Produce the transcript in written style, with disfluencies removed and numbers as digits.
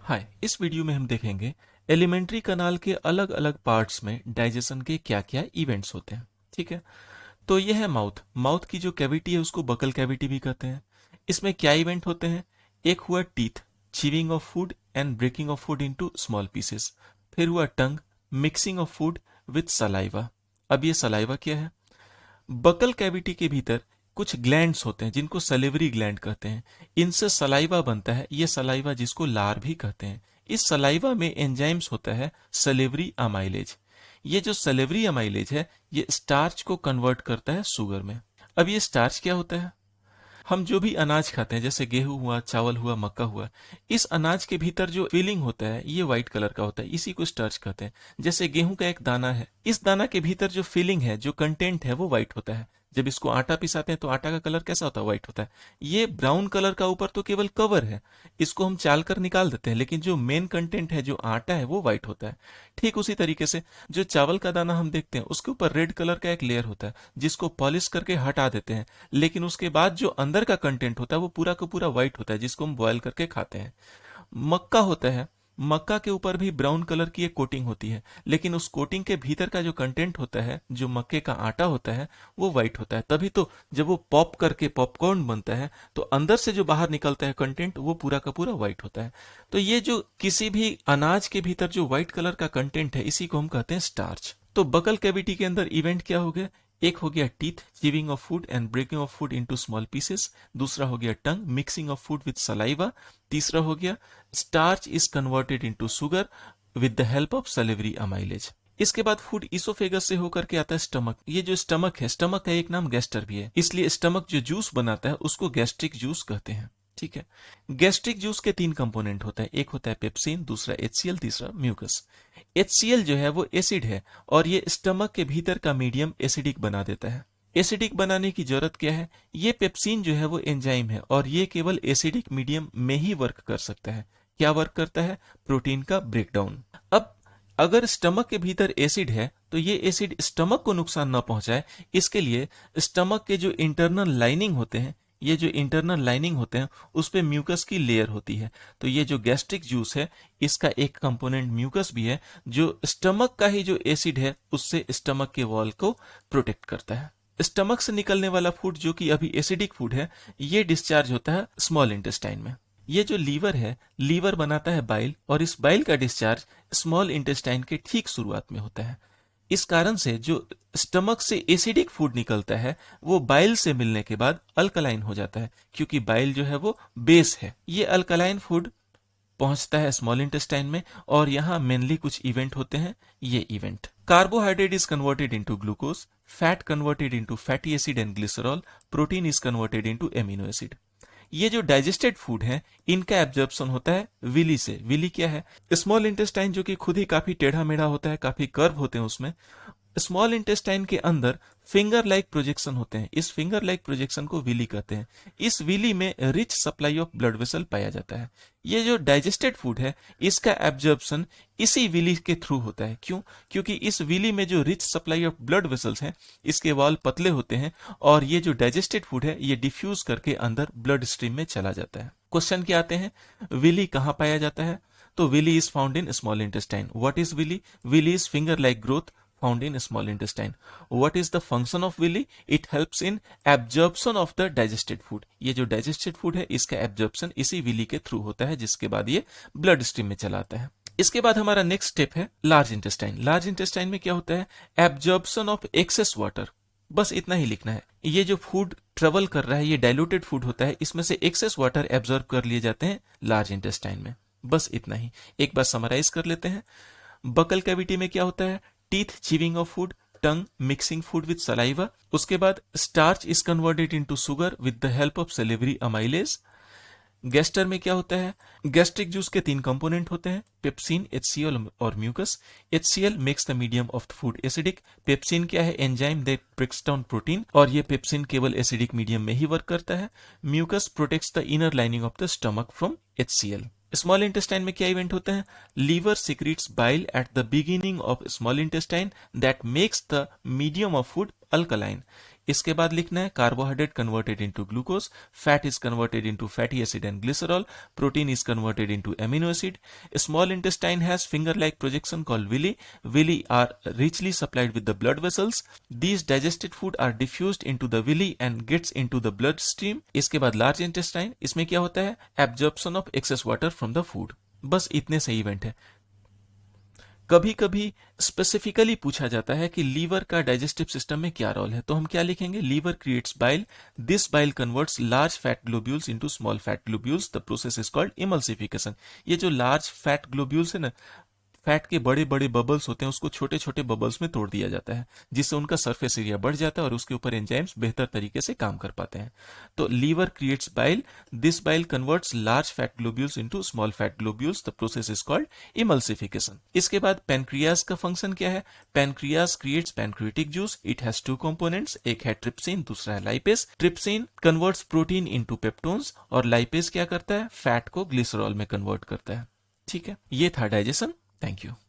हाय, इस वीडियो में हम देखेंगे एलिमेंट्री कनाल के अलग अलग पार्ट्स में डाइजेशन के क्या क्या इवेंट्स होते हैं। ठीक है, तो ये है माउथ। माउथ की जो कैविटी है उसको बकल कैविटी भी कहते हैं। इसमें क्या इवेंट होते हैं? एक हुआ teeth, chewing of food and breaking of food into small pieces. फिर हुआ tongue, mixing of food with saliva. अब ये सलाइवा क्या है? बकल कैविटी के भीतर कुछ ग्लैंड्स होते हैं जिनको सलेवरी ग्लैंड कहते हैं। इनसे सलाइवा बनता है, ये सलाइवा जिसको लार भी कहते हैं। इस सलाइवा में एंजाइम्स होता है सलेवरी अमाइलेज। ये जो सलेवरी अमाइलेज है ये स्टार्च को कन्वर्ट करता है शुगर में। अब ये स्टार्च क्या होता है? हम जो भी अनाज खाते हैं जैसे गेहूं हुआ, चावल हुआ, मक्का हुआ, इस अनाज के भीतर जो फीलिंग होता है ये व्हाइट कलर का होता है, इसी को स्टार्च कहते हैं। जैसे गेहूं का एक दाना है, इस दाना के भीतर जो फीलिंग है, जो कंटेंट है वो व्हाइट होता है। जब इसको आटा पिसाते हैं तो आटा का कलर कैसा होता है? व्हाइट होता है। ये ब्राउन कलर का ऊपर तो केवल कवर है, इसको हम चाल कर निकाल देते हैं, लेकिन जो मेन कंटेंट है, जो आटा है, वो व्हाइट होता है। ठीक उसी तरीके से जो चावल का दाना हम देखते हैं उसके ऊपर रेड कलर का एक लेयर होता है जिसको पॉलिश करके हटा देते हैं, लेकिन उसके बाद जो अंदर का कंटेंट होता है वो पूरा का पूरा व्हाइट होता है जिसको हम बॉयल करके खाते हैं। मक्का होता है, मक्का के ऊपर भी ब्राउन कलर की एक कोटिंग होती है, लेकिन उस कोटिंग के भीतर का जो कंटेंट होता है, जो मक्के का आटा होता है, वो व्हाइट होता है। तभी तो जब वो पॉप करके पॉपकॉर्न बनता है तो अंदर से जो बाहर निकलता है कंटेंट वो पूरा का पूरा व्हाइट होता है। तो ये जो किसी भी अनाज के भीतर जो व्हाइट कलर का कंटेंट है इसी को हम कहते हैं स्टार्च। तो बकल कैविटी के अंदर इवेंट क्या हो गया? एक हो गया teeth, chewing of food and breaking of food into small pieces. दूसरा हो गया tongue, mixing of food with saliva. तीसरा हो गया starch is converted into sugar with the help of salivary amylase. इसके बाद फूड इसोफेगस से होकर के आता है स्टमक। ये जो स्टमक है, स्टमक का एक नाम गैस्टर भी है, इसलिए स्टमक जो जूस बनाता है उसको गैस्ट्रिक जूस कहते हैं। ठीक है, गैस्ट्रिक जूस के तीन कंपोनेंट होता है, एक होता है पेप्सिन, दूसरा HCl, तीसरा म्यूकस। HCl जो है वो एसिड है और ये स्टमक के भीतर का मीडियम एसिडिक बना देता है। एसिडिक बनाने की जरूरत क्या है? ये पेप्सिन जो है वो एंजाइम है और ये केवल एसिडिक मीडियम में ही वर्क कर सकता है। क्या वर्क करता है? प्रोटीन का ब्रेकडाउन। अब अगर स्टमक के भीतर एसिड है तो ये एसिड स्टमक को नुकसान ना पहुंचाए, इसके लिए स्टमक के जो इंटरनल लाइनिंग होते हैं, ये जो इंटरनल लाइनिंग होते हैं उस पे म्यूकस की लेयर होती है। तो ये जो गैस्ट्रिक जूस है इसका एक कंपोनेंट म्यूकस भी है जो स्टमक का ही जो एसिड है उससे स्टमक के वॉल को प्रोटेक्ट करता है। स्टमक से निकलने वाला फूड जो कि अभी एसिडिक फूड है ये डिस्चार्ज होता है स्मॉल इंटेस्टाइन में। ये जो लीवर है, लीवर बनाता है बाइल और इस बाइल का डिस्चार्ज स्मॉल इंटेस्टाइन के ठीक शुरुआत में होता है। इस कारण से जो स्टमक से एसिडिक फूड निकलता है वो बाइल से मिलने के बाद अल्कलाइन हो जाता है, क्योंकि बाइल जो है वो बेस है। ये अल्कलाइन फूड पहुंचता है स्मॉल इंटेस्टाइन में और यहां मेनली कुछ इवेंट होते हैं। ये event: carbohydrate is converted into glucose, fat converted into fatty acid and glycerol, protein is converted into amino acid. ये जो डाइजेस्टेड फूड है इनका एब्जॉर्प्शन होता है विली से। विली क्या है? स्मॉल इंटेस्टाइन जो कि खुद ही काफी टेढ़ा मेढ़ा होता है, काफी कर्व होते हैं उसमें। स्मॉल इंटेस्टाइन के अंदर फिंगर लाइक प्रोजेक्शन होते हैं, इस फिंगर लाइक प्रोजेक्शन को विली कहते हैं। इस विली में rich supply of blood vessel पाया जाता है। ये जो डाइजेस्टेड फूड है इसका एब्जॉर्प्शन इसी विली के थ्रू होता है। क्यों? क्योंकि इस विली में जो rich supply of blood vessels हैं इसके वॉल पतले होते हैं और ये जो डाइजेस्टेड फूड है ये डिफ्यूज करके अंदर ब्लड स्ट्रीम में चला जाता है। क्वेश्चन क्या आते हैं? विली कहाँ पाया जाता है? तो villi is found in small intestine. What is villi? Villi is finger like growth found in small intestine. What is the function of villi? It helps in absorption of the digested food. ये जो digested food है इसका absorption इसी Willie के through होता है, जिसके बाद ये ब्लड स्ट्रीम में चला आता है। इसके बाद हमारा नेक्स्ट स्टेप है लार्ज इंटेस्टाइन। लार्ज इंटेस्टाइन में क्या होता है? Absorption of excess water. बस इतना ही लिखना है। ये जो फूड ट्रेवल कर रहा है ये डाइल्यूटेड फूड होता है, इसमें से एक्सेस वाटर एब्जॉर्ब कर लिए जाते हैं लार्ज इंटेस्टाइन में। बस इतना ही। एक बार समराइज कर लेते हैं। बकल कैविटी में क्या होता है? Teeth, chewing of food, tongue, mixing food with saliva. उसके बाद starch is converted into sugar with the help of salivary amylase. गैस्टर में क्या होता है? गैस्ट्रिक जूस के तीन कंपोनेंट होते हैं, पेप्सिन, HCl और mucus. HCl makes the medium of the food acidic. Pepsin क्या है? Enzyme that breaks down protein और ये पेप्सिन केवल एसिडिक मीडियम में ही वर्क करता है। Mucus protects the inner lining of the stomach from HCl। Small intestine में क्या इवेंट होते हैं? Liver secretes bile at the beginning of small intestine that makes the medium of food alkaline. इसके बाद लिखना है carbohydrate converted into glucose, fat is converted into fatty acid and glycerol, protein is converted into amino acid. Small intestine has finger-like projection called villi. Villi are richly supplied with the blood vessels. These digested food are diffused into the villi and gets into the bloodstream. इसके बाद large intestine, इसमें क्या होता है? Absorption of excess water from the food. बस इतने से event है. कभी कभी स्पेसिफिकली पूछा जाता है कि लीवर का डाइजेस्टिव सिस्टम में क्या रोल है, तो हम क्या लिखेंगे? Liver creates bile, this bile converts large fat globules into small fat globules, the process is called emulsification. ये जो लार्ज फैट ग्लोब्यूल्स है ना, फैट के बड़े बड़े बबल्स होते हैं, उसको छोटे छोटे बबल्स में तोड़ दिया जाता है, जिससे उनका सरफेस एरिया बढ़ जाता है और उसके ऊपर एंजाइम्स बेहतर तरीके से काम कर पाते हैं. तो liver creates bile, this bile converts large fat globules into small fat globules, the process is called emulsification. इसके बाद पैनक्रियाज का फंक्शन क्या है? Pancreas creates pancreatic juice. It has two components, एक है ट्रिप्सिन, दूसरा है lipase. Trypsin converts protein into peptones और लाइपेज क्या करता है? फैट को ग्लिसरॉल में कन्वर्ट करता है. ठीक है, ये था डाइजेशन. Thank you.